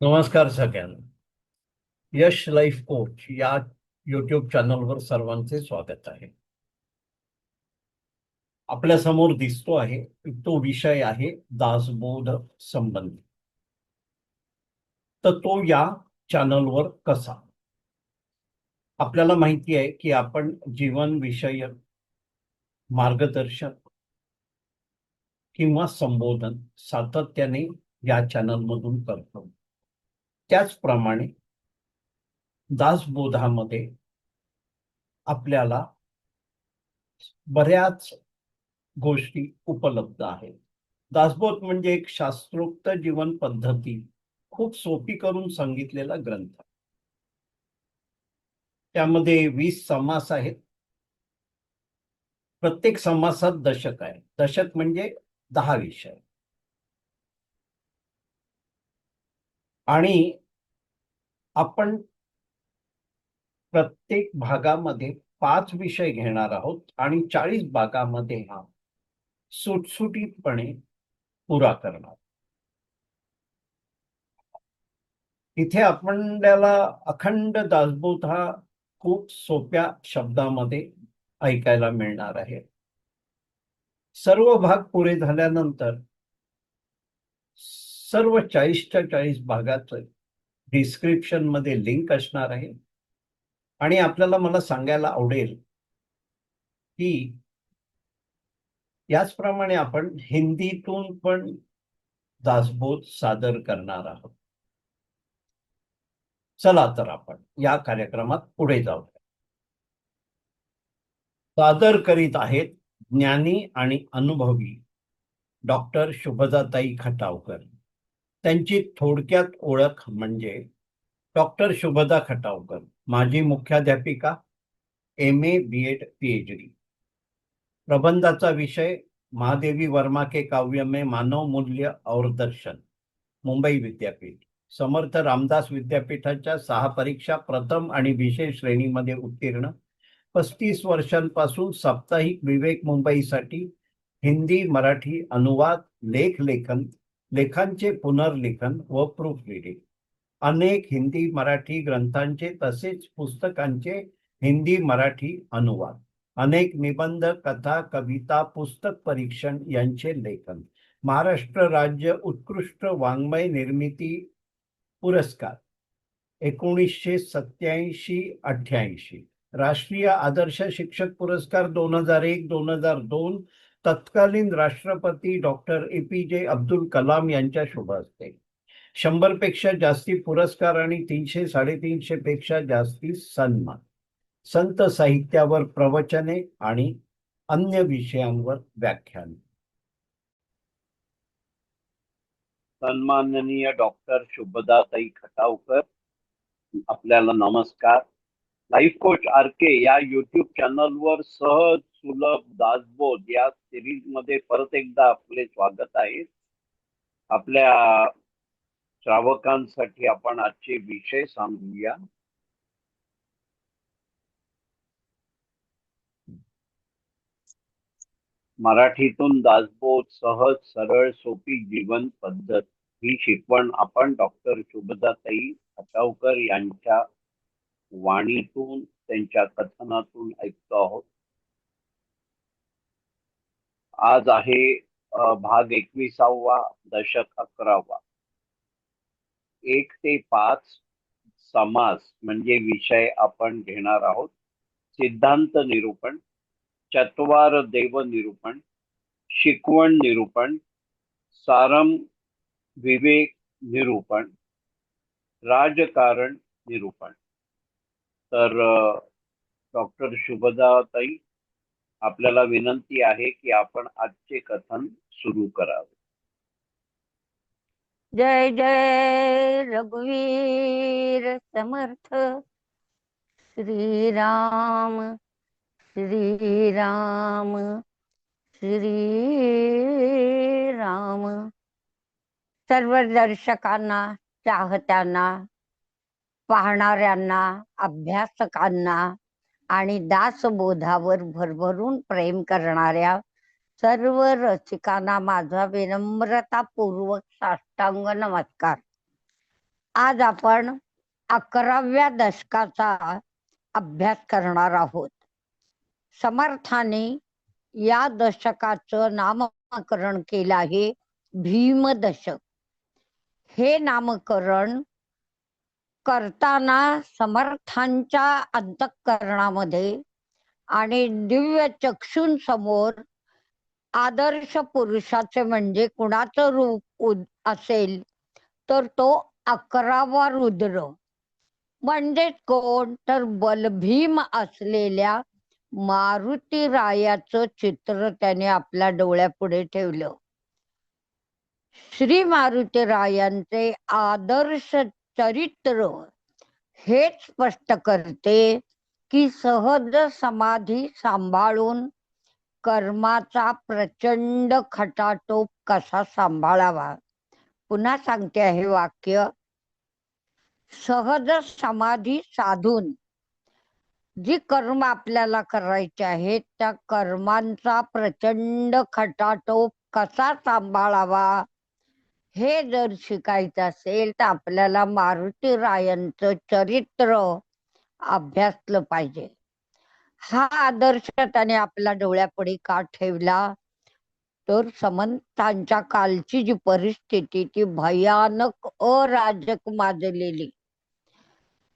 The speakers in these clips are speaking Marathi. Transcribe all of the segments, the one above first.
नमस्कार सगळ्यांना. यश लाईफ कोच या युट्यूब चॅनलवर सर्वांचे स्वागत आहे. आपल्या समोर दिसतो आहे तो विषय आहे दासबोध संबंधी. तर तो या चॅनलवर कसा? आपल्याला माहिती आहे की आपण जीवन विषयक मार्गदर्शन किंवा संबोधन सातत्याने या चॅनलमधून करतो. त्याचप्रमाणे दासबोधामध्ये आपल्याला बऱ्याच गोष्टी उपलब्ध आहेत. दासबोध म्हणजे एक शास्त्रोक्त जीवन पद्धती खूप सोपी करून सांगितलेला ग्रंथ. त्यामध्ये 20 समास आहेत. प्रत्येक समासात दशक आहे. दशक म्हणजे 10 विषय. आणि आपण प्रत्येक भागामध्ये 5 विषय घेणार आहोत आणि 40 भागामध्ये हा सुटसुटीतपणे पुरा करणार. इथे आपल्याला अखंड दासबोध हा खूप सोप्या शब्दामध्ये ऐकायला मिळणार आहे. सर्व भाग पुरे झाल्यानंतर सर्व 40च्या 40 भागाचं डिस्क्रिप्शन मध्ये लिंक असणार आहे. आणि आपल्याला मला सांगायला आवडेल की याचप्रमाणे आपण हिंदीतून पण दासबोध सादर करणार आहोत. चला तर आपण या कार्यक्रमात पुढे जाऊ. सादर करीत आहेत ज्ञानी आणि अनुभवी डॉक्टर शुभदाताई खटावकर. त्यांची थोडक्यात ओळख म्हणजे डॉक्टर शुभदा खटावकर, माजी मुख्याध्यापिका, MA BEd PhD. प्रबंधाचा विषय महादेवी वर्मा के काव्य में मानव मूल्य और दर्शन, मुंबई विद्यापीठ. समर्थ रामदास विद्यापीठाच्या 6 परीक्षा प्रथम आणि विशेष श्रेणीमध्ये उत्तीर्ण. 35 वर्षांपासून साप्ताहिक विवेक मुंबईसाठी हिंदी मराठी अनुवाद, लेखन, लेखांचे पुनर्लेखन व प्रूफ रिडिंग. अनेक हिंदी मराठी ग्रंथांचे तसेच पुस्तकांचे हिंदी मराठी अनुवाद. अनेक निबंध, कथा, कविता, पुस्तक परीक्षण यांचे लेखन. महाराष्ट्र राज्य उत्कृष्ट वाङ्मय निर्मिती पुरस्कार 1987-88. राष्ट्रीय आदर्श शिक्षक पुरस्कार 2001-2002 तत्कालीन राष्ट्रपती डॉक्टर APJ अब्दुल कलाम यांच्या शुभ हस्ते. 100 पेक्षा जास्ती पुरस्कार आणि 300-350 पेक्षा जास्ती सन्मान. संत साहित्यावर प्रवचने आणि अन्य विषयांवर व्याख्यान. सन्माननीय डॉक्टर शुभदाताई खटावकर, आपल्याला नमस्कार. लाईफ कोच RK या युट्यूब चॅनलवर सहज सुलभ दासबोध या सिरीज मध्ये परत एकदा आपले स्वागत आहे. आपल्या श्रावकांसाठी आपण आजचे विषय सांगूया. मराठीतून दासबोध सहज सरळ सोपी जीवन पद्धत ही शिकवण आपण डॉक्टर शुभदाताई खटावकर यांच्या वाणीतून, त्यांच्या कथनातून ऐकतो आहोत. आज आहे भाग 21वा, दशक 11वा. 1 ते 5 समास म्हणजे विषय आपण घेणार आहोत. सिद्धांत निरूपण, चत्वार देव निरूपण, शिकवण निरूपण, सारम विवेक निरूपण, राजकारण निरूपण. तर डॉक्टर शुभदाताई, आपल्याला विनंती आहे की आपण आजचे कथन सुरू करावे. जय जय रघुवीर समर्थ. श्रीराम श्रीराम श्रीराम. सर्व दर्शकांना, चाहत्यांना, पाहणाऱ्यांना, अभ्यासकांना आणि दासबोधावर भरभरून प्रेम करणाऱ्या सर्व रसिकांना माझा विनम्रतापूर्वक साष्टांग नमस्कार. आज आपण 11व्या दशकाचा अभ्यास करणार आहोत. समर्थाने या दशकाचं नामकरण केलं आहे भीमदशक. हे नामकरण करताना समर्थांच्या अंतःकरणामध्ये आणि दिव्य चक्षुंसमोर आदर्श पुरुषाचे म्हणजे कुणाचं रूप असेल तर तो 11वा रुद्र म्हणजेच कोण तर बलभीम असलेल्या मारुती रायाचं चित्र त्याने आपल्या डोळ्यापुढे ठेवलं. श्री मारुती रायांचे आदर्श चरित्र हेच स्पष्ट करते की सहज समाधी सांभाळून कर्माचा प्रचंड खटाटोप कसा सांभाळावा. पुन्हा सांगते आहे वाक्य. सहज समाधी साधून जी कर्म आपल्याला करायची आहेत त्या कर्मांचा प्रचंड खटाटोप कसा सांभाळावा हे जर शिकायचं असेल तर आपल्याला मारुती रायांचं चरित्र अभ्यासलं पाहिजे. हा आदर्श त्याने आपल्या डोळ्यापुढे का ठेवला तर समर्थांच्या कालची जी परिस्थिती ती भयानक अराजक माजलेली.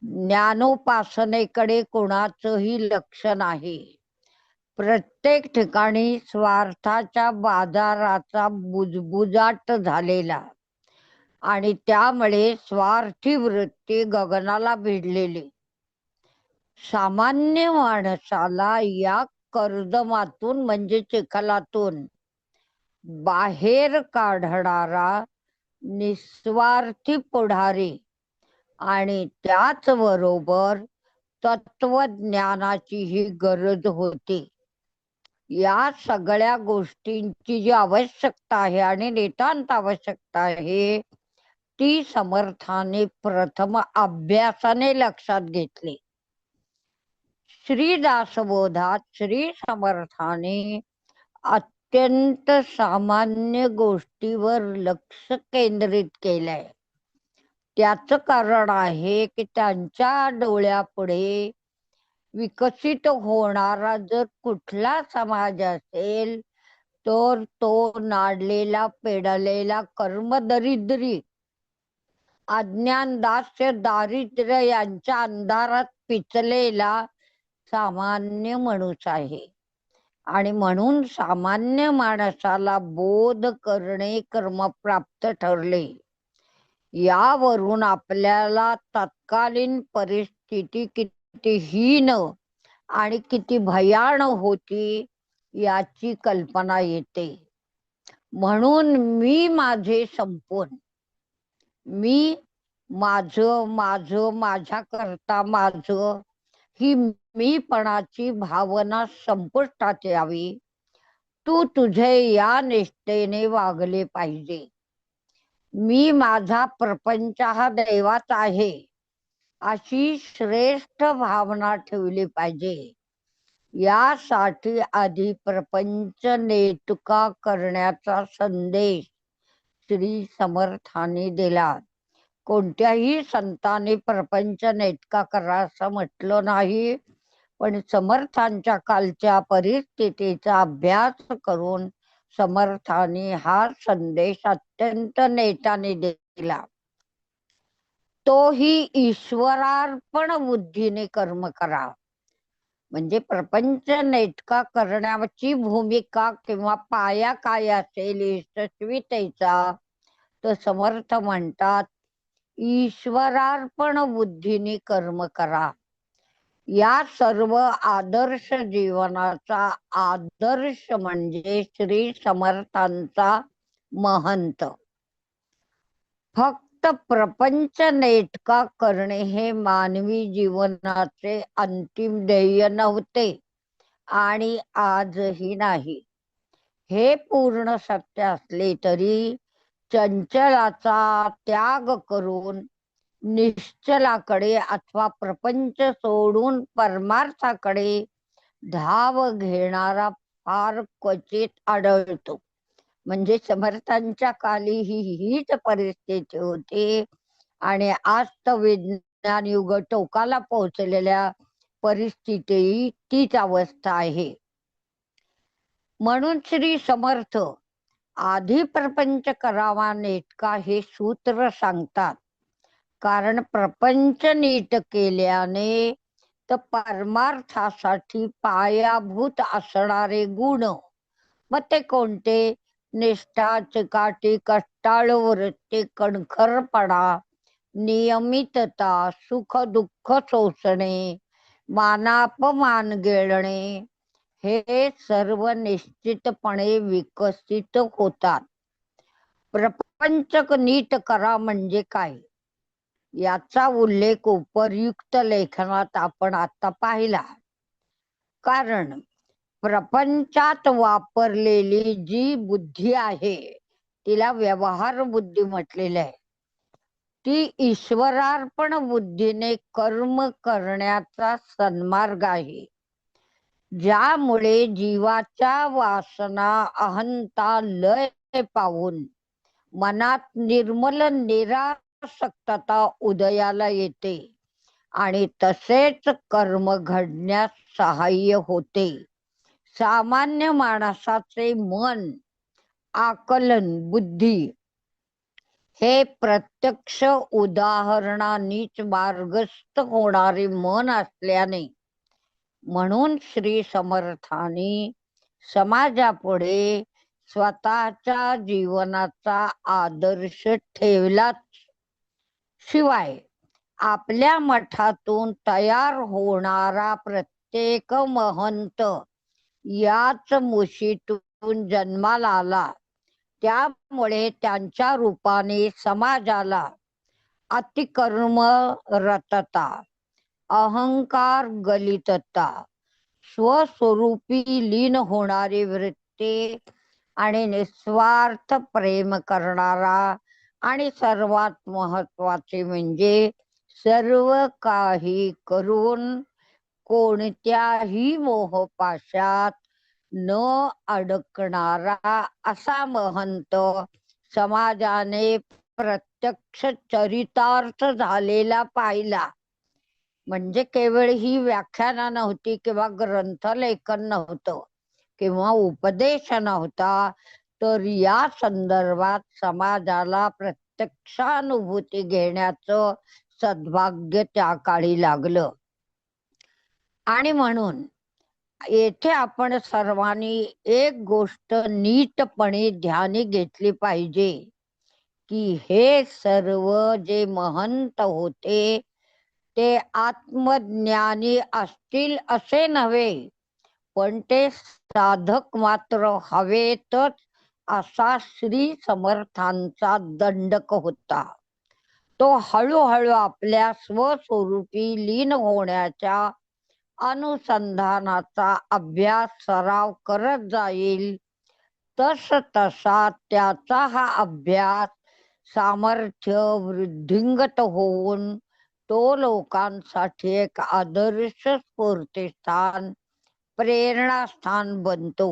ज्ञानोपासनेकडे कोणाचंही लक्ष नाही. प्रत्येक ठिकाणी स्वार्थाच्या बाजाराचा बुजबुजाट झालेला आणि त्यामुळे स्वार्थी वृत्ती गगनाला भिडलेली. सामान्य माणसाला या कर्दमातून म्हणजे चिखलातून बाहेर काढणारा निस्वार्थी पुढारी आणि त्याचबरोबर तत्वज्ञानाची ही गरज होती. या सगळ्या गोष्टींची जी आवश्यकता आहे आणि नितांत आवश्यकता आहे ती समर्थाने प्रथम अभ्यासाने लक्षात घेतली. श्री दासबोधात श्री समर्थाने अत्यंत सामान्य गोष्टीवर लक्ष केंद्रित केलंय. त्याचं कारण आहे की त्यांच्या डोळ्यापुढे विकसित होणारा जर कुठला समाज असेल तर तो नाडलेला पेडलेला कर्मदरिद्री अज्ञान दास्य दारिद्र्य यांच्या अंधारात पिचलेला सामान्य माणूस आहे. आणि म्हणून सामान्य माणसाला बोध करणे कर्मप्राप्त ठरले. यावरून आपल्याला तत्कालीन परिस्थिती किती हीन आणि किती भयान होती याची कल्पना येते. म्हणून मी माझे संपून मी माझ्या करता माझं ही मीपणाची भावना संपुष्टात यावी. तू तुझे या निष्ठेने वागले पाहिजे. मी माझा प्रपंच हा देवाचा आहे अशी श्रेष्ठ भावना ठेवली पाहिजे. यासाठी आधी प्रपंच नेटका करण्याचा संदेश श्री समर्थांनी दिला. कोणत्याही संतांनी प्रपंच नेटका करा असं म्हटलं नाही, पण समर्थांच्या कालच्या परिस्थितीचा अभ्यास करून समर्थांनी हा संदेश अत्यंत नेटाने दिला. तोही ईश्वरार्पण बुद्धीने कर्म करा. म्हणजे प्रपंच नेटका करण्याची भूमिका किंवा पाया काय असेल यशस्वीतेचा तर समर्थ म्हणतात ईश्वरार्पण बुद्धीने कर्म करा. या सर्व आदर्श जीवनाचा आदर्श म्हणजे श्री समर्थांचा महंत. फक्त प्रपंच नेटका करणे हे मानवी जीवनाचे अंतिम ध्येय नव्हते आणि आजही नाही. हे पूर्ण सत्य असले तरी चंचलाचा त्याग करून निश्चलाकडे अथवा प्रपंच सोडून परमार्थाकडे धाव घेणारा फार क्वचित आढळतो. म्हणजे समर्थांच्या काली हीच परिस्थिती होती आणि आज तर विज्ञान युग टोकाला पोहोचलेल्या परिस्थिती तीच अवस्था आहे. म्हणून श्री समर्थ आधी प्रपंच करावा नेटका हे सूत्र सांगतात. कारण प्रपंच नीट केल्याने तर परमार्थासाठी पायाभूत असणारे गुण, मग ते कोणते? निष्ठा, चिकाटी, कष्टाळू वृत्ती, कणखरपणा, नियमितता, सुख दुःख सोसणे, मानापमान गिळणे, हे सर्व निश्चितपणे विकसित होतात. प्रपंच नीट करा म्हणजे काय, याचा उल्लेख उपर्युक्त लेखनात आपण आता पाहिला. कारण प्रपंचात वापरलेली जी बुद्धी आहे तिला व्यवहार बुद्धी म्हटलेलं आहे. ती ईश्वरार्पण बुद्धीने कर्म करण्याचा सन्मार्ग आहे, ज्यामुळे जीवाच्या वासना अहंता लय पावून मनात निर्मल निरासक्तता उदयाला येते आणि तसेच कर्म घडण्यास सहाय्य होते. सामान्य माणसाचे मन, आकलन बुद्धी हे प्रत्यक्ष उदाहरणांनीच मार्गस्थ होणारे मन असल्याने, म्हणून श्री समर्थांनी समाजापुढे स्वतःच्या जीवनाचा आदर्श ठेवलाच. शिवाय आपल्या मठातून तयार होणारा प्रत्येक महंत याच मुशीतून जन्माला आला. त्यामुळे त्यांच्या रूपाने समाजाला अतिकर्म रतता, अहंकार गलितता, स्वस्वरूपी लीन होणारी वृत्ती आणि निस्वार्थ प्रेम करणारा आणि सर्वात महत्वाचे म्हणजे सर्व काही करून कोणत्याही मोहपाशात न अडकणारा असा महंत समाजाने प्रत्यक्ष चरितार्थ झालेला पाहिला. म्हणजे केवळ ही व्याख्यानं नव्हती किंवा ग्रंथलेखन नव्हतं किंवा उपदेश नव्हता, तर या संदर्भात समाजाला प्रत्यक्षानुभूती घेण्याचं सद्भाग्य त्या काळी लागलं. आणि म्हणून येथे आपण सर्वांनी एक गोष्ट नीटपणे ध्यानी घेतली पाहिजे की हे सर्व जे महंत होते ते आत्मज्ञानी असतील असे नव्हे, पण ते साधक मात्र हवेतच असा श्री समर्थांचा दंडक होता. तो हळूहळू आपल्या स्वस्वरूपी लीन होण्याच्या अनुसंधानाचा अभ्यास सराव करत जाईल. तस तसा त्याचा हा अभ्यास सामर्थ्य वृद्धिंगत होऊन तो लोकांसाठी एक आदर्श स्फूर्तिस्थान, प्रेरणास्थान बनतो,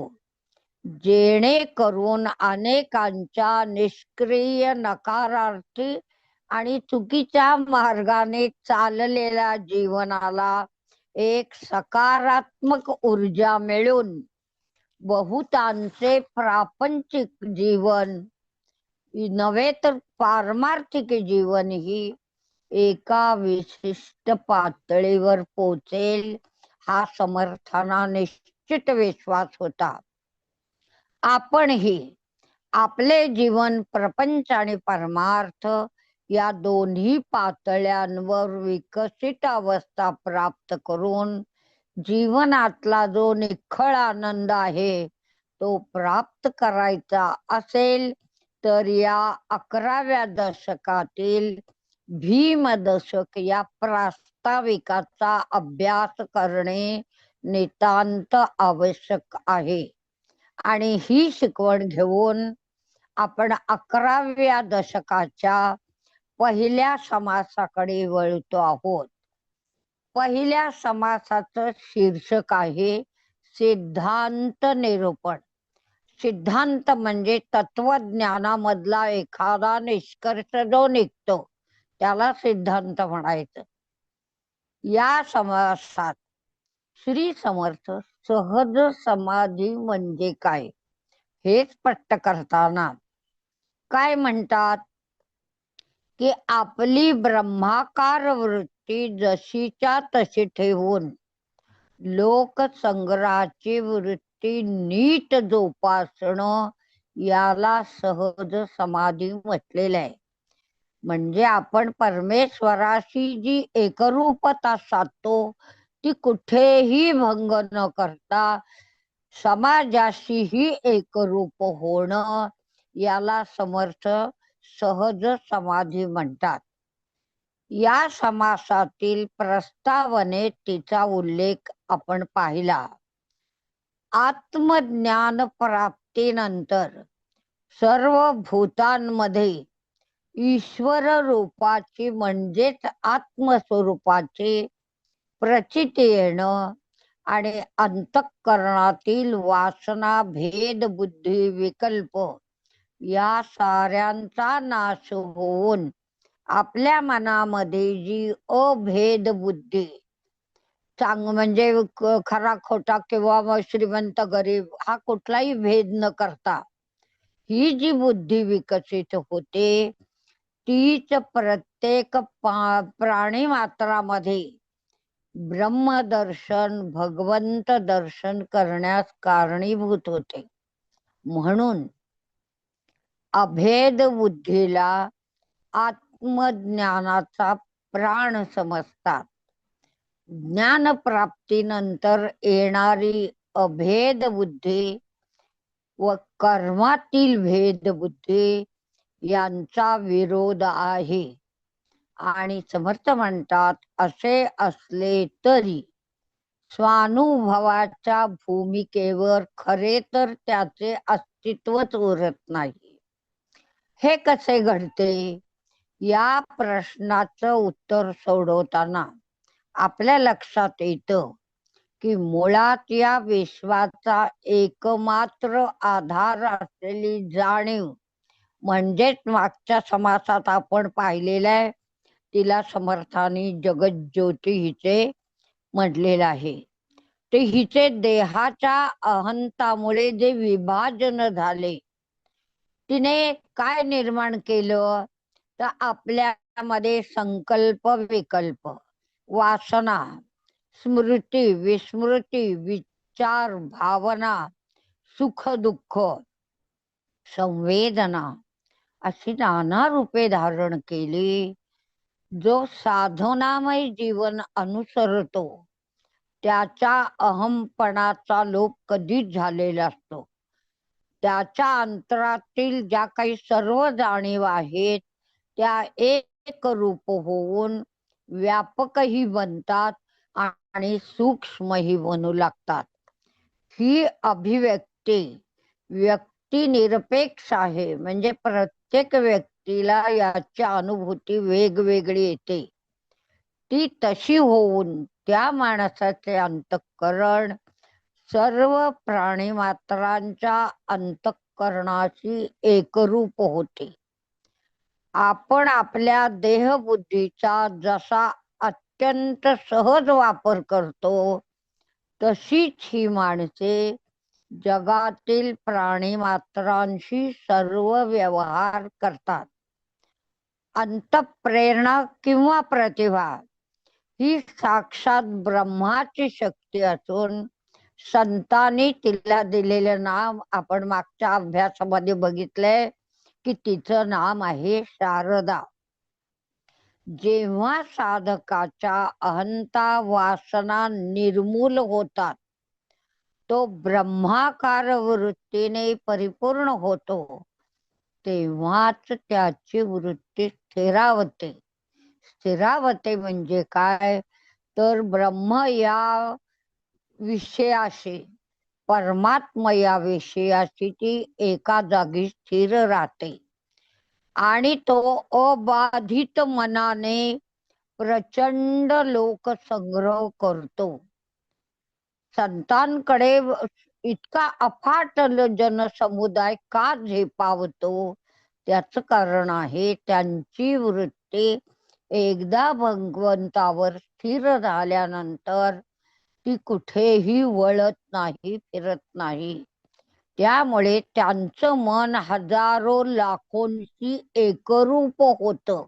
जेणेकरून अनेकांच्या निष्क्रिय, नकारार्थी आणि चुकीच्या मार्गाने चाललेल्या जीवनाला एक सकारात्मक ऊर्जा मिळून बहुतांचे प्रापंचिक जीवन नव्हे तर पारमार्थिक जीवन ही एका विशिष्ट पातळीवर पोचेल, हा समर्थांना निश्चित विश्वास होता. आपणही आपले जीवन प्रपंच आणि परमार्थ या दोन्ही पातळ्यांवर विकसित अवस्था प्राप्त करून जीवनातला जो निखळ आनंद आहे तो प्राप्त करायचा असेल तर या 11व्या दशकातील भीम दशक या प्रास्ताविकाचा अभ्यास करणे नितांत आवश्यक आहे. आणि ही शिकवण घेऊन आपण 11व्या दशकाच्या पहिल्या समासाकडे वळतो आहोत. पहिल्या समासाचं शीर्षक आहे सिद्धांत निरूपण. सिद्धांत म्हणजे तत्वज्ञानामधला एखादा निष्कर्ष जो निघतो त्याला सिद्धांत म्हणायचं. या समासात श्री समर्थ सहज समाधी म्हणजे काय हे स्पष्ट करताना काय म्हणतात की आपली ब्रह्माकार वृत्ती जशीच्या तशी ठेवून लोकसंग्रहाची वृत्ती नीट जोपासणं याला सहज समाधी म्हटलेलं आहे. म्हणजे आपण परमेश्वराशी जी एकरूपता साधतो ती कुठेही भंग न करता समाजाशीही एकरूप होणं याला समर्थ सहज समाधी म्हणतात. या समासातील प्रस्तावनेत तिचा उल्लेख आपण पाहिला. आत्मज्ञान प्राप्तीनंतर सर्व भूतांमध्ये ईश्वर रूपाची म्हणजेच आत्मस्वरूपाची प्रचिती येणं आणि अंतःकरणातील वासना भेद बुद्धी विकल्प या साऱ्यांचा नाश होऊन आपल्या मनामध्ये जी अभेद बुद्धी म्हणजे खरा खोटा किंवा मग श्रीमंत गरीब हा कुठलाही भेद न करता ही जी बुद्धी विकसित होते तीच प्रत्येक प्राणी मात्रामध्ये ब्रह्मदर्शन भगवंत दर्शन करण्यास कारणीभूत होते. म्हणून अभेद बुद्धीला आत्मज्ञानाचा प्राण समजतात. ज्ञानप्राप्तीनंतर येणारी अभेद बुद्धी व कर्मातील भेद बुद्धी यांचा विरोध आहे. आणि समर्थ म्हणतात असे असले तरी स्वानुभवाच्या भूमिकेवर खरे तर त्याचे अस्तित्वच उरत नाही. हे कसे घडते? या प्रश्नाचं उत्तर सोडवताना आपल्या लक्षात येतं की मुळात या विश्वाचा एकमात्र आधार असलेली जाणीव म्हणजेच मागच्या समासात आपण पाहिलेलं आहे तिला समर्थांनी जगज्योती हिचे म्हटलेलं आहे. ते हिचे देहाच्या अहंतामुळे जे विभाजन झाले तिने काय निर्माण केलं तर आपल्यामध्ये संकल्प विकल्प वासना स्मृती विस्मृती विचार भावना सुख दुःख संवेदना अशी नाना रूपे धारण केली. जो साधनामय जीवन अनुसरतो त्याच्या अहमपणाचा लोप कधीच झालेला असतो. त्याच्या अंतरातील ज्या काही सर्व जाणीव आहेत त्या एक रूप होऊन व्यापकही बनतात आणि सूक्ष्मही बनू लागतात. ही अभिव्यक्ती व्यक्ती निरपेक्ष आहे. म्हणजे प्रत्येक व्यक्तीला याची अनुभूती वेगवेगळी येते. ती तशी होऊन त्या माणसाचे अंतःकरण सर्व प्राणी मात्रांच्या अंतःकरणाशी एकरूप होते. आपण आपल्या देहबुद्धीचा जसा अत्यंत सहज वापर करतो तशीच ही माणसे जगातील प्राणी मात्रांशी सर्व व्यवहार करतात. अंतःप्रेरणा किंवा प्रतिभा ही साक्षात ब्रह्माची शक्ती असून संतांनी तिला दिलेले नाम आपण मागच्या अभ्यासामध्ये बघितलंय की तिचं नाम आहे शारदा. जेव्हा साधकाच्या अहंता वासना निर्मूल होतात तो ब्रह्माकार वृत्तीने परिपूर्ण होतो तेव्हाच त्याची वृत्ती स्थिरावते. स्थिरावते म्हणजे काय तर ब्रह्म या विषयाशी परमात्मा या विषयाशी ती एका जागी स्थिर राहते आणि तो अबाधित मनाने प्रचंड लोकसंग्रह करतो. संतांकडे इतका अफाट जनसमुदाय का झेपावतो त्याच कारण आहे त्यांची वृत्ती एकदा भगवंतावर स्थिर झाल्यानंतर ती कुठेही वळत नाही, फिरत नाही. त्यामुळे त्यांचं मन हजारो लाखोंशी एकरूप होतं.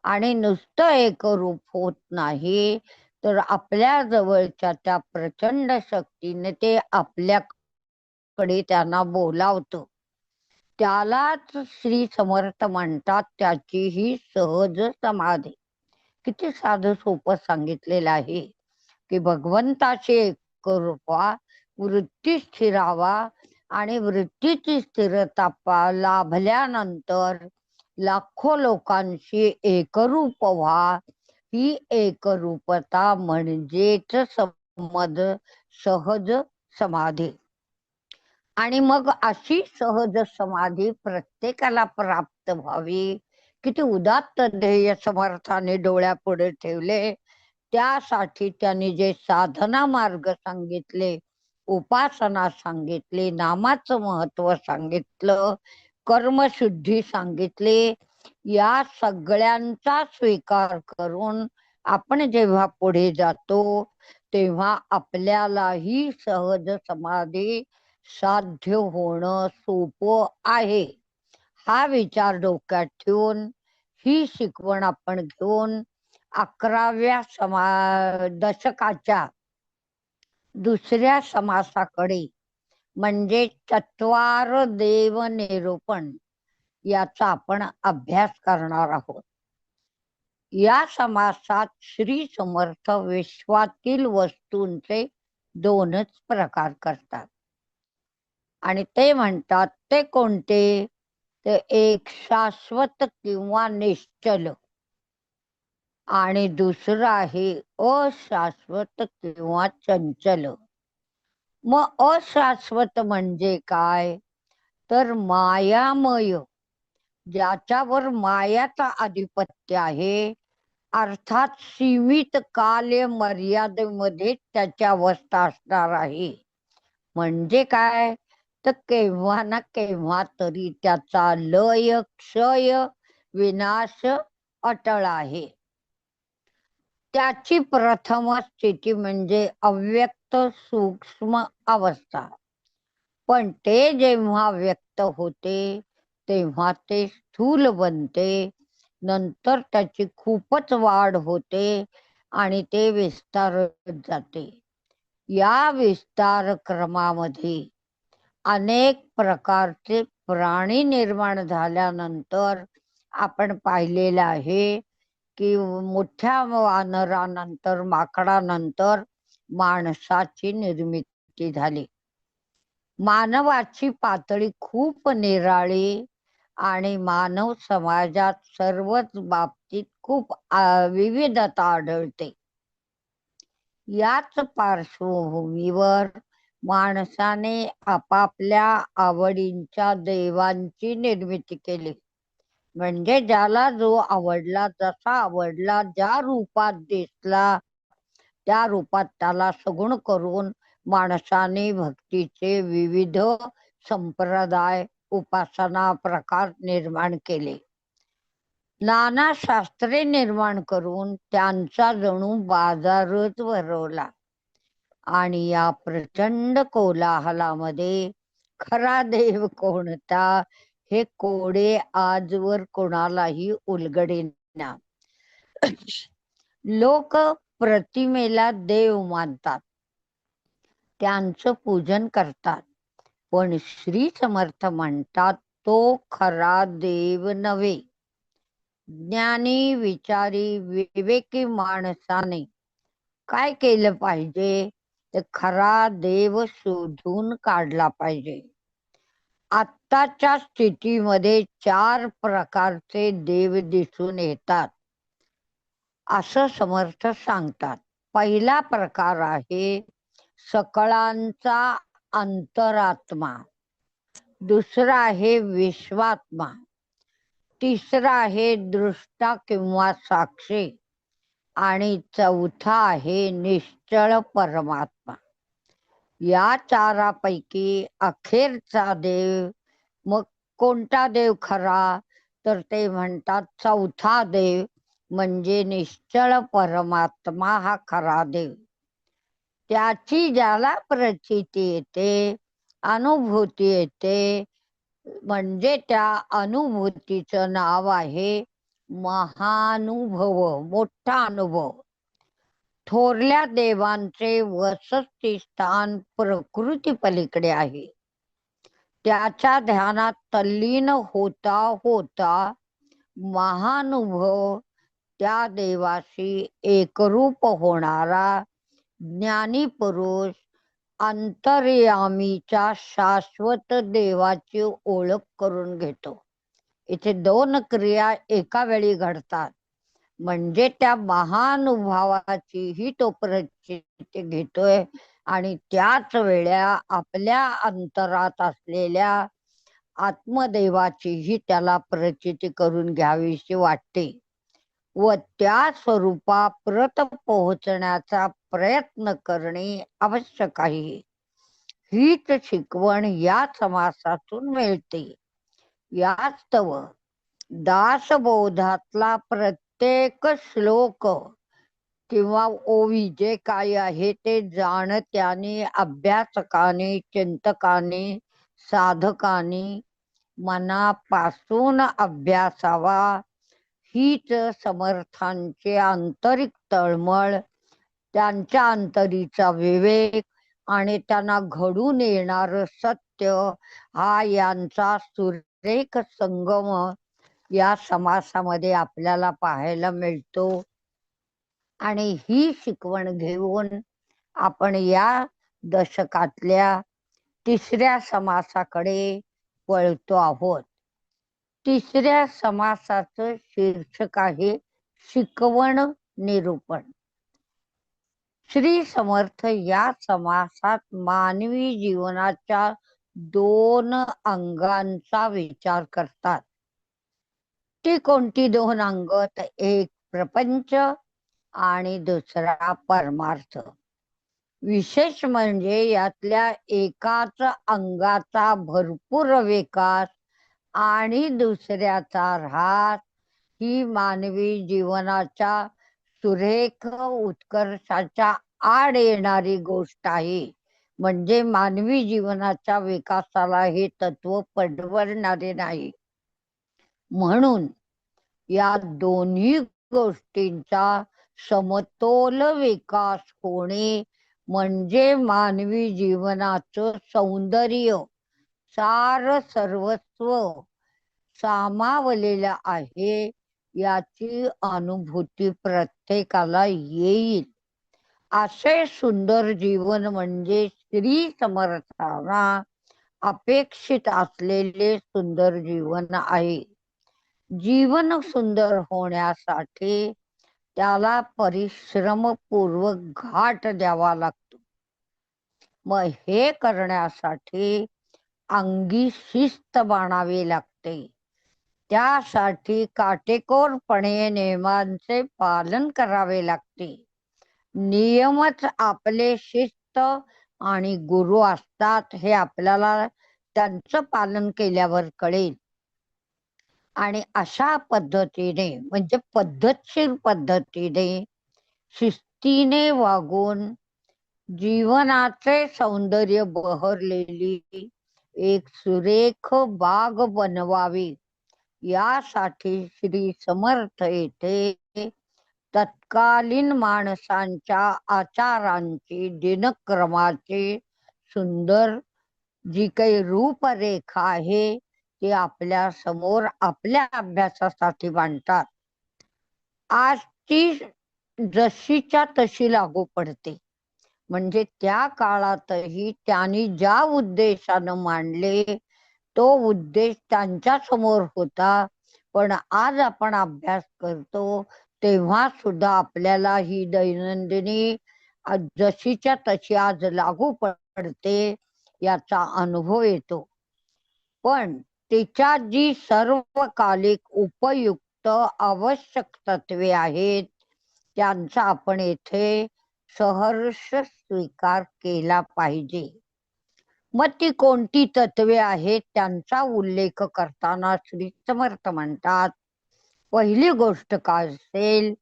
आणि नुसतं एकरूप होत नाही, तर आपल्या जवळच्या त्या प्रचंड शक्तीने ते आपल्याकडे त्यांना बोलावतं. त्यालाच श्री समर्थ म्हणतात त्याची ही सहज समाधी. किती साधं सोपं सांगितलेलं आहे की भगवंताशी एकरूप व्हा, वृत्ती स्थिरावा आणि वृत्तीची स्थिरता लाभल्यानंतर लाखो लोकांशी एकरूप व्हा. ही एकरूपता म्हणजेच सहज समाधी. आणि मग अशी सहज समाधी प्रत्येकाला प्राप्त व्हावी. किती उदात्त ध्येय समर्थाने डोळ्यापुढे ठेवले. त्यासाठी त्यांनी जे साधना मार्ग सांगितले, उपासना सांगितली, नामाचं महत्व सांगितलं, कर्मशुद्धी सांगितली, या सगळ्यांचा स्वीकार करून आपण जेव्हा पुढे जातो तेव्हा आपल्यालाही सहज समाधी साध्य होणं सोपं आहे. हा विचार डोक्यात ठेवून ही शिकवण आपण घेऊन 11व्या दशकाच्या दुसऱ्या समासाकडे म्हणजे चत्वार देव निरूपण याचा आपण अभ्यास करणार आहोत. या समासात श्री समर्थ विश्वातील वस्तूंचे 2च प्रकार करतात. आणि ते म्हणतात ते कोणते? ते एक शाश्वत किंवा निश्चल आणि दुसरं आहे अशाश्वत किंवा चंचल. मग अशाश्वत म्हणजे काय? तर मायामय, ज्याच्यावर मायाचा आधिपत्य आहे, अर्थात सीमित काल मर्यादेमध्ये त्याची अवस्था असणार आहे. म्हणजे काय? तर केव्हा ना केव्हा तरी त्याचा लय, क्षय, विनाश अटळ आहे. त्याची प्रथम स्थिती म्हणजे अव्यक्त सूक्ष्म अवस्था. पण ते जेव्हा व्यक्त होते तेव्हा ते स्थूल बनते. नंतर त्याची खूपच वाढ होते आणि ते विस्तारत जाते. या विस्तार क्रमामध्ये अनेक प्रकारचे प्राणी निर्माण झाल्यानंतर आपण पाहिलेलं आहे की मोठ्या वानरानंतर, माकडानंतर माणसाची निर्मिती झाली. मानवाची पातळी खूप निराळी आणि मानव समाजात सर्वच बाबतीत खूप विविधता आढळते. याच पार्श्वभूमीवर माणसाने आपापल्या आवडींच्या देवांची निर्मिती केली. म्हणजे ज्याला जो आवडला, जसा आवडला, ज्या रूपात दिसला त्या रूपात त्याला सगुण करून माणसाने भक्तीचे विविध संप्रदाय, उपासना प्रकार निर्माण केले. नाना शास्त्रे निर्माण करून त्यांचा जणू बाजारच भरवला. आणि या प्रचंड कोलाहलामध्ये खरा देव कोणता हे कोडे आजवर कोणालाही उलगडेना. लोक प्रतिमेला देव मानतात, त्यांचं पूजन करतात. पण श्री समर्थ म्हणतात तो खरा देव नव्हे. ज्ञानी, विचारी, विवेकी माणसाने काय केलं पाहिजे? तर खरा देव शोधून काढला पाहिजे. आत्ताच्या स्थितीमध्ये 4 प्रकारचे देव दिसून येतात असं समर्थ सांगतात. पहिला प्रकार आहे सकळांचा अंतरात्मा, दुसरा आहे विश्वात्मा, तिसरा आहे दृष्टा किंवा साक्षी आणि चौथा आहे निश्चळ परमात्मा. या 4पैकी अखेरचा देव, मग कोणता देव खरा? तर ते म्हणतात चौथा देव म्हणजे निश्चळ परमात्मा हा खरा देव. त्याची ज्याला प्रचिती येते, अनुभूती येते, म्हणजे त्या अनुभूतीचं नाव आहे महानुभव, मोठा अनुभव. थोरल्या देवांचे वसतिस्थान प्रकृती पलीकडे आहे. त्याच्या ध्यानात तल्लीन होता होता महानुभव त्या देवाशी एकरूप होणारा ज्ञानी पुरुष अंतर्यामीच्या शाश्वत देवाची ओळख करून घेतो. इथे दोन क्रिया एका वेळी घडतात. म्हणजे त्या महानुभावाचीही तो प्रचिती घेतोय आणि त्याच वेळा आपल्या अंतरात असलेल्या आत्मदेवाचीही त्याला प्रचिती करून घ्यावीशी वाटते व त्या स्वरूपाप्रत पोहोचण्याचा प्रयत्न करणे आवश्यक आहे. हीच शिकवण या समासातून मिळते. यास्तव दासबोधातला प्रत्येक श्लोक किंवा ओवी जे काय आहे ते जाणत्याने, अभ्यासकाने, चिंतकाने, साधकाने मनापासून अभ्यासावा. हीच समर्थांची आंतरिक तळमळ, त्यांच्या अंतरीचा विवेक आणि त्यांना घडून येणार सत्य हा यांचा सुरेख संगम या समासामध्ये आपल्याला पाहायला मिळतो. आणि ही शिकवण घेऊन आपण या दशकातल्या तिसऱ्या समासाकडे वळतो आहोत. तिसऱ्या समासाचं शीर्षक आहे शिकवण निरूपण. श्री समर्थ या समासात मानवी जीवनाच्या दोन अंगांचा विचार करतात. ती कोणती दोन अंग? एक प्रपंच आणि दुसरा परमार्थ. विशेष म्हणजे यातल्या एकाच अंगाचा भरपूर विकास आणि दुसऱ्याचा ऱ्हास ही मानवी जीवनाच्या सुरेख उत्कर्षाच्या आड येणारी गोष्ट आहे. म्हणजे मानवी जीवनाच्या विकासाला हे तत्व परवडणारे नाही. म्हणून या दोन्ही गोष्टींचा समतोल विकास होणे म्हणजे मानवी जीवनाचं सौंदर्य, सार सर्वस्व सामावलेलं आहे याची अनुभूती प्रत्येकाला येईल. असे सुंदर जीवन म्हणजे श्री समर्थांना अपेक्षित असलेले सुंदर जीवन आहे. जीवन सुंदर होण्यासाठी त्याला परिश्रमपूर्वक घाट द्यावा लागतो. मग हे करण्यासाठी अंगी शिस्त बाणावी लागते. त्यासाठी काटेकोरपणे नियमांचे पालन करावे लागते. नियमच आपले शिस्त आणि गुरु असतात हे आपल्याला त्यांचं पालन केल्यावर कळेल. आणि अशा पद्धतीने म्हणजे पद्धतशीर पद्धतीने शिस्तीने वागून जीवनाचे सौंदर्य बहरलेली एक सुरेख बाग बनवावी यासाठी श्री समर्थ येथे तत्कालीन माणसांच्या आचारांची, दिनक्रमाची सुंदर जी काही रूपरेखा आहे ती आपल्या समोर आपल्या अभ्यासासाठी मांडतात. आज ती जशीच्या तशी लागू पडते. म्हणजे त्या काळातही त्यांनी ज्या उद्देशानं मांडले तो उद्देश त्यांच्या समोर होता. पण आज आपण अभ्यास करतो तेव्हा सुद्धा आपल्याला ही दैनंदिनी जशीच्या तशी आज लागू पडते याचा अनुभव येतो. पण तिच्यात जी सर्वकालिक उपयुक्त आवश्यक तत्वे आहेत त्यांचा आपण येथे सहर्ष स्वीकार केला पाहिजे. मग ती कोणती तत्वे आहेत त्यांचा उल्लेख करताना श्री समर्थ म्हणतात, पहिली गोष्ट काय असेल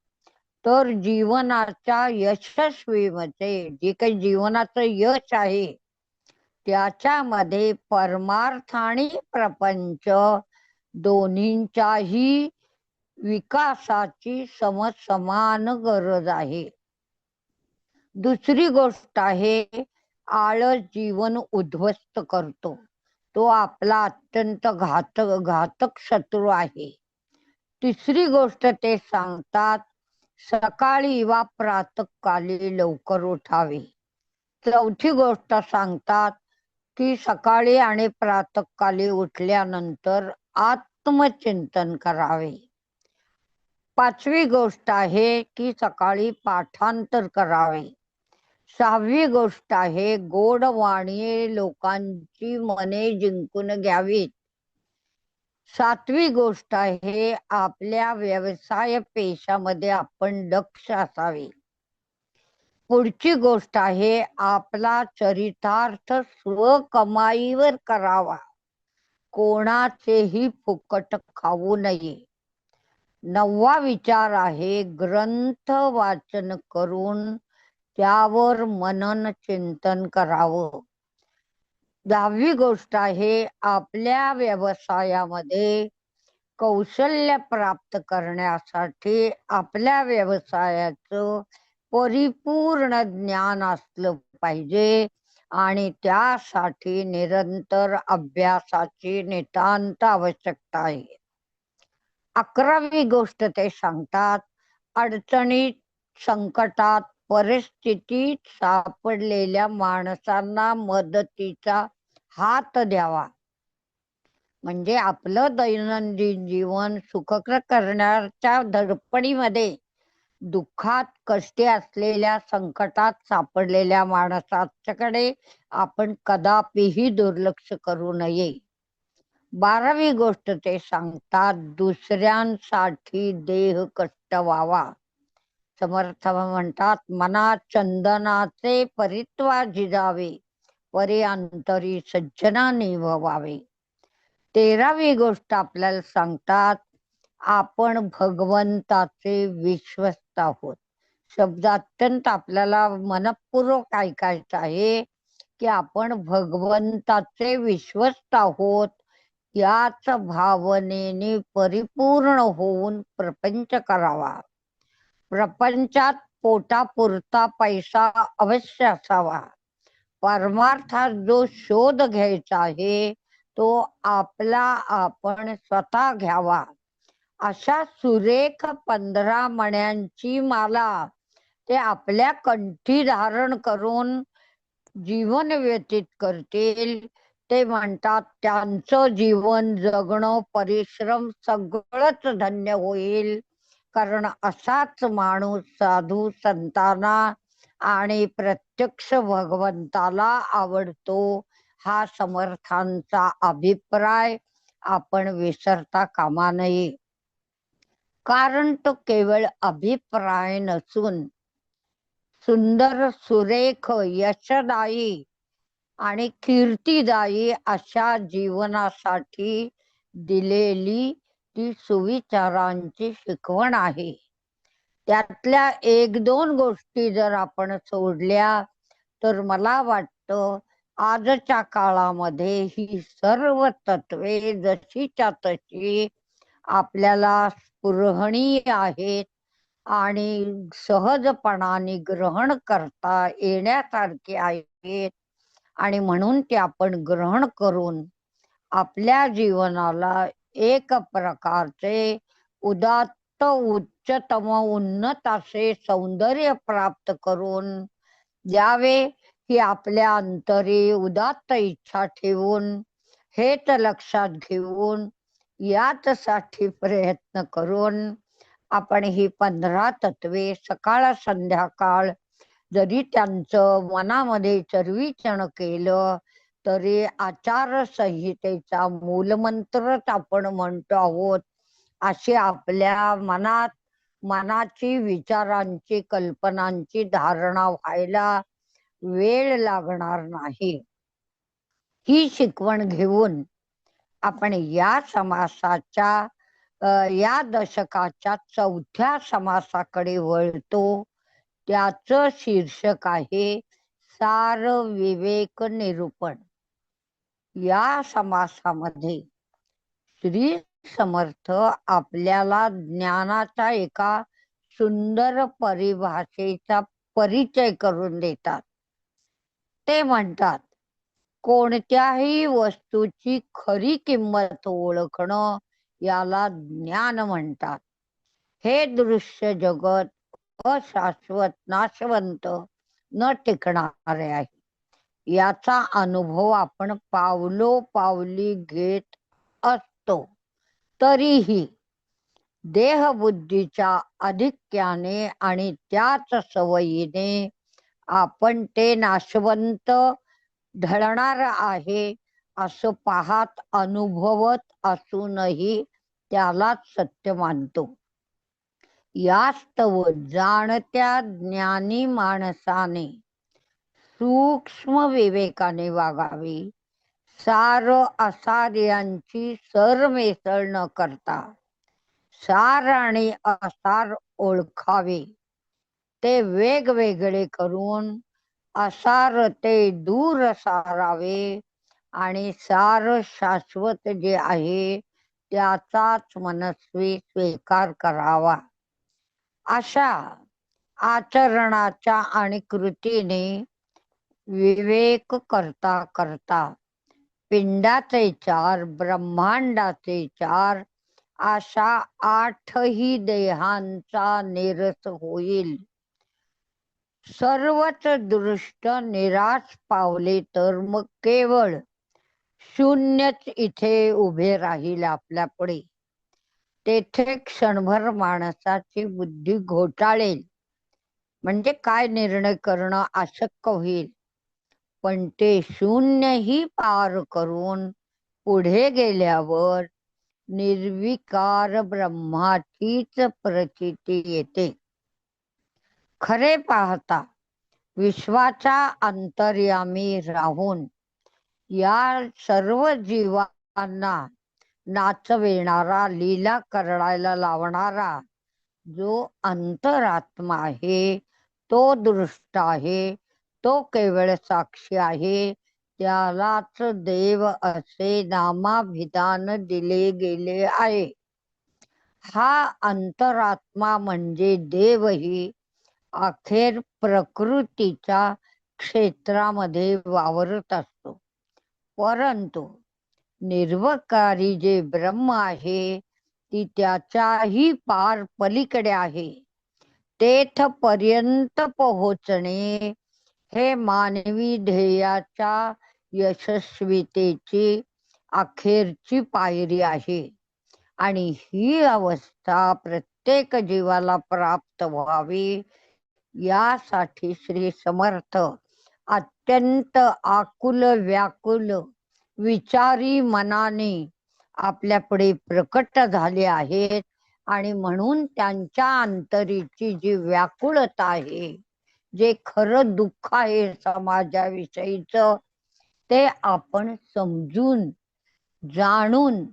तर जीवनाच्या यशस्वीमध्ये जे काही जीवनाचं यश आहे त्याच्यामध्ये परमार्थ आणि प्रपंच दोन्हींच्याही विकासाची समान गरज आहे. दुसरी गोष्ट आहे आळस जीवन उद्ध्वस्त करतो. तो आपला अत्यंत घातक शत्रू आहे. तिसरी गोष्ट ते सांगतात सकाळी वा प्रातःकाली लवकर उठावे. चौथी गोष्ट सांगतात की सकाळी आणि प्रातःकाली उठल्यानंतर आत्मचिंतन करावे. पाचवी गोष्ट आहे की सकाळी पाठांतर करावे. सहावी गोष्ट आहे गोड वाणी लोकांची मने जिंकून घ्यावीत. सातवी गोष्ट आहे आपल्या व्यवसाय पेशामध्ये आपण दक्ष असावे. पुढची गोष्ट आहे आपला चरितार्थ स्वकमाईवर करावा. कोणाचेही फुकट खाऊ नये. नववा विचार आहे ग्रंथ वाचन करून त्यावर मनन चिंतन करावं. दहावी गोष्ट आहे आपल्या व्यवसायामध्ये कौशल्य प्राप्त करण्यासाठी आपल्या व्यवसायाचं परिपूर्ण ज्ञान असलं पाहिजे आणि त्यासाठी निरंतर अभ्यासाची नितांत आवश्यकता आहे. 11वी गोष्ट ते सांगतात अडचणीत संकटात परिस्थितीत सापडलेल्या माणसांना मदतीचा हात द्यावा. म्हणजे आपलं दैनंदिन जीवन सुखकर करण्याच्या धडपडीमध्ये दुःखात कष्टी असलेल्या संकटात सापडलेल्या माणसाच्याकडे आपण कदापिही दुर्लक्ष करू नये. 12वी गोष्ट ते सांगतात दुसऱ्यांसाठी देह कष्ट व्हावा. समर्थ म्हणतात मना चंदनाचे परित्वा झिजावे परी अंतरी सज्जना निभवावे. 13वी गोष्ट आपल्याला सांगतात आपण भगवंताचे विश्वस्त आहोत. शब्द अत्यंत आपल्याला मनपूर्वक ऐकायचा आहे की आपण भगवंताचे विश्वस्त आहोत. याच भावनेने परिपूर्ण होऊन प्रपंच करावा. प्रपंचात पोटापुरता पैसा अवश्य असावा. परमार्थात जो शोध घ्यायचा आहे तो आपला आपण स्वतः घ्यावा. अशा सुरेख 15 मण्यांची माला ते आपल्या कंठी धारण करून जीवन व्यतीत करतील. ते म्हणतात त्यांचं जीवन जगणं परिश्रम सगळंच धन्य होईल. कारण असाच माणूस साधू संतांना आणि प्रत्यक्ष भगवंताला आवडतो. हा समर्थांचा अभिप्राय आपण विसरता कामा नये. कारण तो केवळ अभिप्राय नसून सुंदर सुरेख यशदायी आणि कीर्तिदायी अशा जीवनासाठी दिलेली ती सुविचारांची शिकवण आहे. त्यातल्या 1-2 गोष्टी जर आपण सोडल्या तर मला वाटतं आजच्या काळामध्ये ही सर्व तत्वे जशीच्या तशी आपल्याला स्पृहणीय आहेत आणि सहजपणाने ग्रहण करता येण्यासारखे आहेत. आणि म्हणून ते आपण ग्रहण करून आपल्या जीवनाला एक प्रकारचे उदात्त उच्चतम उन्नत असे सौंदर्य प्राप्त करून द्यावे ही आपल्या अंतरी उदात्त इच्छा ठेवून हेच लक्षात घेऊन याचसाठी प्रयत्न करून आपण ही 15 तत्वे सकाळ संध्याकाळ जरी त्यांचं मनामध्ये चरवीचण केलं तरी आचारसंहितेचा मूलमंत्रच आपण म्हणतो आहोत. अशी आपल्या मनाची विचारांची कल्पनांची धारणा व्हायला वेळ लागणार नाही. ही शिकवण घेऊन आपण या समासाच्या या दशकाच्या चौथ्या समासाकडे वळतो. त्याचं शीर्षक आहे सार विवेक निरूपण. या समासामध्ये श्री समर्थ आपल्याला ज्ञानाच्या एका सुंदर परिभाषेचा परिचय करून देतात. ते म्हणतात, कोणत्याही वस्तूची खरी किंमत ओळखणं याला ज्ञान म्हणतात. हे दृश्य जगत अशाश्वत, नाशवंत, न टिकणारे आहे. याचा अनुभव आपण पावलोपावली घेत असतो. तरीही देहबुद्धीच्या आधिक्याने आणि त्याच सवयीने आपण ते नाशवंत, ढळणार आहे असं पाहत, अनुभवत असूनही त्यालाच सत्य मानतो. यास्तव जाणत्या ज्ञानी माणसाने सूक्ष्म विवेकाने वागावे. सार असार यांची सरमिसळ न करता सार आणि असार ओळखावे. ते वेगवेगळे करून असार ते दूर सारावे आणि सार शाश्वत जे आहे त्याचाच मनस्वी स्वीकार करावा. अशा आचरणाच्या आणि कृतीने विवेक करता करता पिंडाचे चार, ब्रह्मांडाचे चार अशा 8ही देहांचा निरस होईल. सर्वच दृष्ट निराश पावले तर मग केवळ शून्यच इथे उभे राहील आपल्या पुढे. तेथे क्षणभर माणसाची बुद्धी घोटाळेल, म्हणजे काय निर्णय करणं अशक्य होईल. पण ते शून्यही पार करून पुढे गेल्यावर निर्विकार ब्रह्माचीच प्रचिती येते. खरे पाहता विश्वाचा अंतर्यामी राहून या सर्व जीवांना नाचविणारा, लीला करायला लावणारा जो अंतरात्मा आहे, तो दृष्ट आहे, तो केवळ साक्षी आहे, त्यालाच देव असे नामाभिधान दिले गेले आहे. हा अंतरात्मा म्हणजे देवही अखेर प्रकृतीच्या क्षेत्रामध्ये वावरत असतो. परंतु निर्विकारी जे ब्रह्म आहे ती त्याच्याही पार पलीकडे आहे. तेथपर्यंत पोहोचणे हे मानवी ध्येयाच्या यशस्वीतेची अखेरची पायरी आहे. आणि ही अवस्था प्रत्येक जीवाला प्राप्त व्हावी यासाठी श्री समर्थ अत्यंत आकुल व्याकुल विचारी मनाने आपल्या पुढे प्रकट झाले आहेत. आणि म्हणून त्यांच्या अंतरीची जी व्याकुळता आहे, जे खरं दुःख आहे समाजाविषयीच, ते आपण समजून जाणून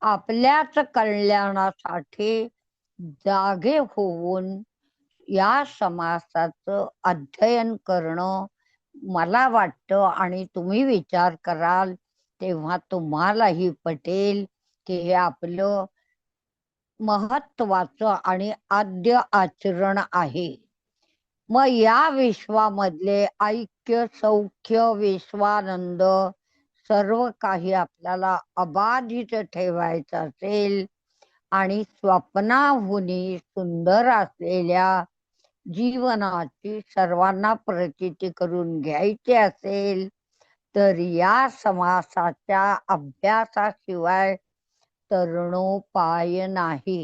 आपल्याच कल्याणासाठी जागे होऊन या समासाचं अध्ययन करणं, मला वाटतं आणि तुम्ही विचार कराल तेव्हा तुम्हालाही पटेल की हे आपलं महत्वाचं आणि आद्य आचरण आहे. मग या विश्वामधले ऐक्य, सौख्य, विश्वानंद सर्व काही आपल्याला अबाधित ठेवायचं असेल आणि स्वप्नाहुनी सुंदर असलेल्या जीवनाची सर्वांना प्रचिती करून घ्यायची असेल तर या समासाच्या अभ्यासाशिवाय तरणोपाय नाही.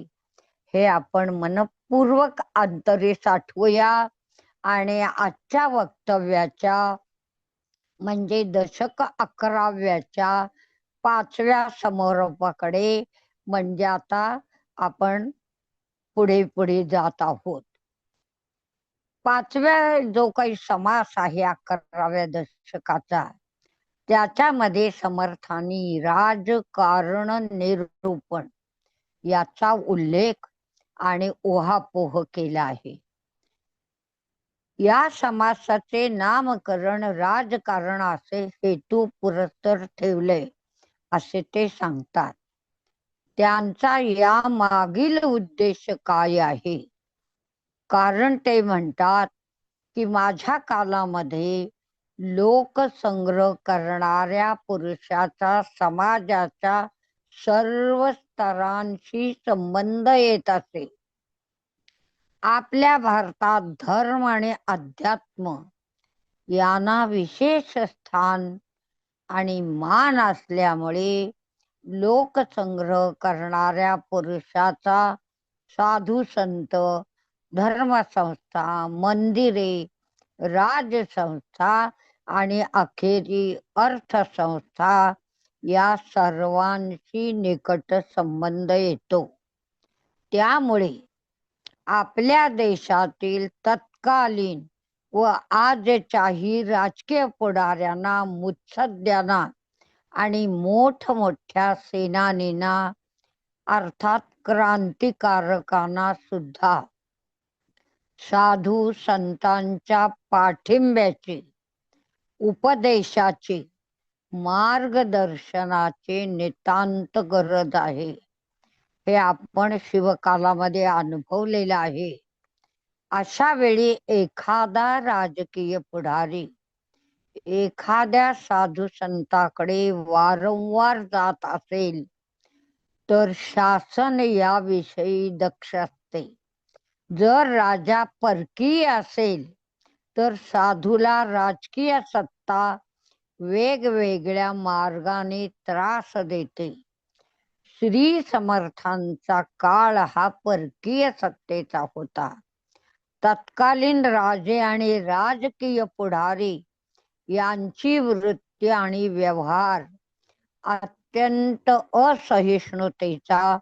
हे आपण मनपूर्वक अंतरी साठवूया आणि आजच्या वक्तव्याच्या म्हणजे दशक 11व्याच्या 5व्या समारोपाकडे म्हणजे आता आपण पुढे पुढे जात आहोत. 5व्या जो काही समास आहे 11व्या दशकाचा, त्याच्यामध्ये समर्थांनी राजकारण निरूपण याचा उल्लेख आणि उहापोह केला आहे. या समासाचे नामकरण राजकारणाचे हेतू पुरस्तर ठेवले असे ते सांगतात. त्यांचा या मागील उद्देश काय आहे? कारण ते म्हणतात की माझ्या कालामध्ये लोकसंग्रह करणाऱ्या पुरुषाचा समाजाच्या सर्व स्तरांशी संबंध येत असे. आपल्या भारतात धर्म आणि अध्यात्म यांना विशेष स्थान आणि मान असल्यामुळे लोकसंग्रह करणाऱ्या पुरुषाचा साधू संत, धर्मसंस्था, मंदिरे, राजसंस्था आणि अखेरी अर्थसंस्था या सर्वांशी निकट संबंध येतो. त्यामुळे आपल्या देशातील तत्कालीन व आजच्याही राजकीय पुढाऱ्यांना, मुत्सद्यांना आणि मोठमोठ्या सेनानींना अर्थात क्रांतिकारकांना सुद्धा साधू संतांच्या पाठिंब्याची, उपदेशाची, मार्गदर्शनाची नितांत गरज आहे. हे आपण शिवकालामध्ये अनुभवलेलं आहे. अशा वेळी एखादा राजकीय पुढारी एखाद्या साधू संताकडे वारंवार जात असेल तर शासन याविषयी दक्ष असते. जर राजा परकीय असेल तर साधूला राजकीय सत्ता वेगवेगळ्या मार्गाने त्रास देते. श्री समर्थांचा काळ हा परकीय सत्तेचा होता. तत्कालीन राजे आणि राजकीय पुढारी यांची वृत्ती आणि व्यवहार अत्यंत असहिष्णुतेचा,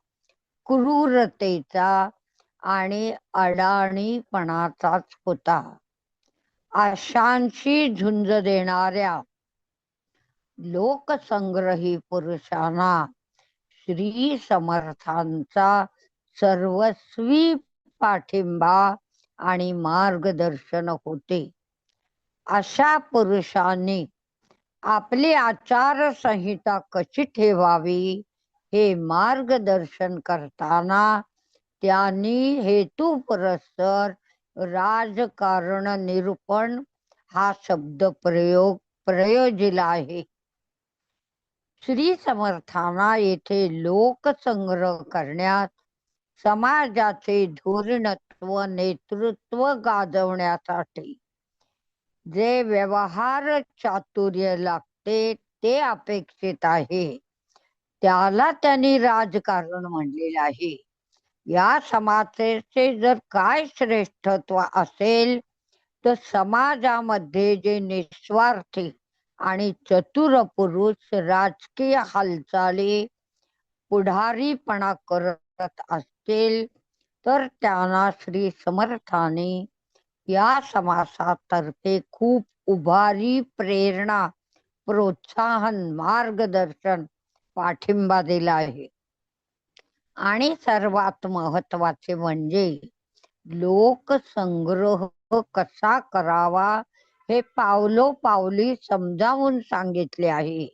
क्रूरतेचा आणि अडाणीपणाचाच होता. अशांशी झुंज देणाऱ्या लोकसंग्रही पुरुषांना श्री समर्थांचा सर्वस्वी पाठिंबा आणि मार्गदर्शन होते. अशा पुरुषांनी आपली आचारसंहिता कशी ठेवावी हे मार्गदर्शन करताना त्यांनी हेतुपुरस्सर राजकारण निरूपण हा शब्द प्रयोजिला आहे. श्री समर्थांना येथे लोकसंग्रह करण्यात, समाजाचे धोरणत्व नेतृत्व गाजवण्यासाठी जे व्यवहार चातुर्य लागते ते अपेक्षित आहे, त्याला त्यांनी राजकारण म्हणलेले आहे. या समाजाचे जर काय श्रेष्ठत्व असेल तर समाजामध्ये जे निस्वार्थी आणि चतुर पुरुष राजकीय हालचाली पुढारीपणा करत असतील तर त्यांना श्री समर्थांनी या समासातर्फे खूप उभारी, प्रेरणा, प्रोत्साहन, मार्गदर्शन, पाठिंबा दिला आहे. आणि सर्वात महत्वाचे म्हणजे लोकसंग्रह कसा करावा हे पावलोपावली समजावून सांगितले आहे.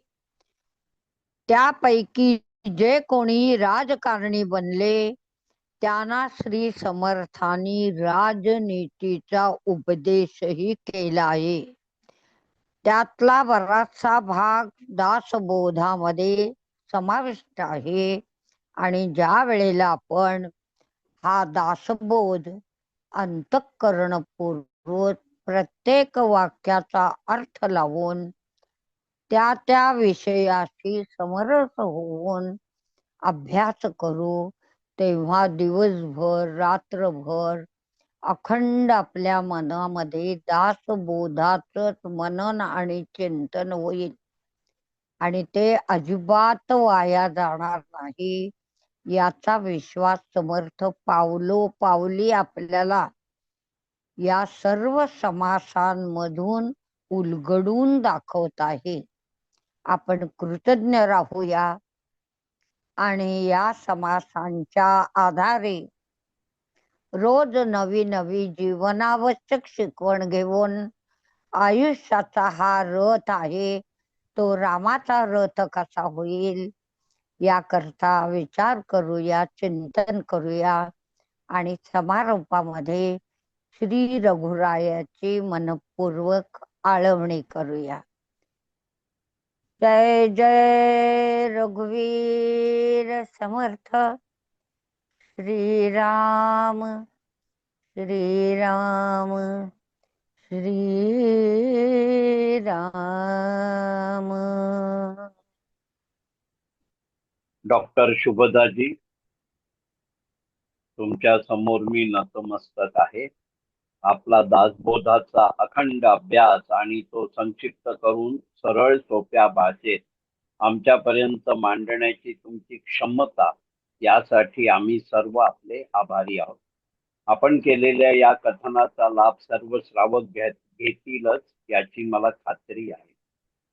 त्यापैकी जे कोणी राजकारणी बनले त्यांना श्री समर्थांनी राजनीतीचा उपदेशही केला आहे. त्यातला बराचसा भाग दासबोधामध्ये समाविष्ट आहे. आणि ज्या वेळेला आपण हा दासबोध अंतःकरणपूर्वक प्रत्येक वाक्याचा अर्थ लावून त्या त्या विषयाशी समरस होऊन अभ्यास करू तेव्हा दिवसभर, रात्रभर अखंड आपल्या मनामध्ये दासबोधाचंच मनन आणि चिंतन होईल आणि ते अजिबात वाया जाणार नाही याचा विश्वास समर्थ पावलोपावली आपल्याला या सर्व समासांमधून उलगडून दाखवत आहे. आपण कृतज्ञ राहूया आणि या समासांच्या आधारे रोज नवी नवी जीवनावश्यक शिकवण घेऊन आयुष्याचा हा रथ आहे तो रामाचा रथ कसा होईल याकरता विचार करूया, चिंतन करूया आणि समारोपामध्ये श्री रघुरायाची मनपूर्वक आळवणी करूया. जय जय रघुवीर समर्थ. श्रीराम श्रीराम श्रीराम. डॉक्टर शुभदाजी, तुमच्या समोर मी नतमस्तक आहे. आपला दासबोधाचा अखंड अभ्यास आणि तो संक्षिप्त करून सरळ सोप्या भाषेत आमच्यापर्यंत मांडण्याची तुमची क्षमता, यासाठी आम्ही सर्व आपले आभारी आहोत. आपण केलेल्या या कथनाचा लाभ सर्व श्रावक घेतीलच याची मला खात्री आहे.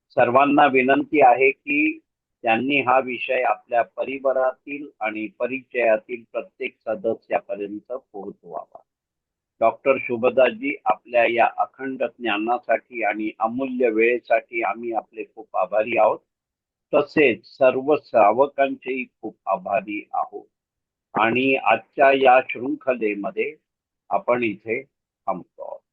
सर्वांना विनंती आहे की त्यांनी हा विषय आपल्या परिवारातील आणि परिचयातील प्रत्येक सदस्यापर्यंत पोहोचवावा. डॉक्टर शुभदाजी, आपल्या या अखंड ज्ञानासाठी आणि अमूल्य वेळेसाठी आम्ही आपले खूप आभारी आहोत. तसेच सर्व श्रावकांचेही खूप आभारी आहोत. आणि आजच्या या शृंखलेमध्ये आपण इथे थांबतो.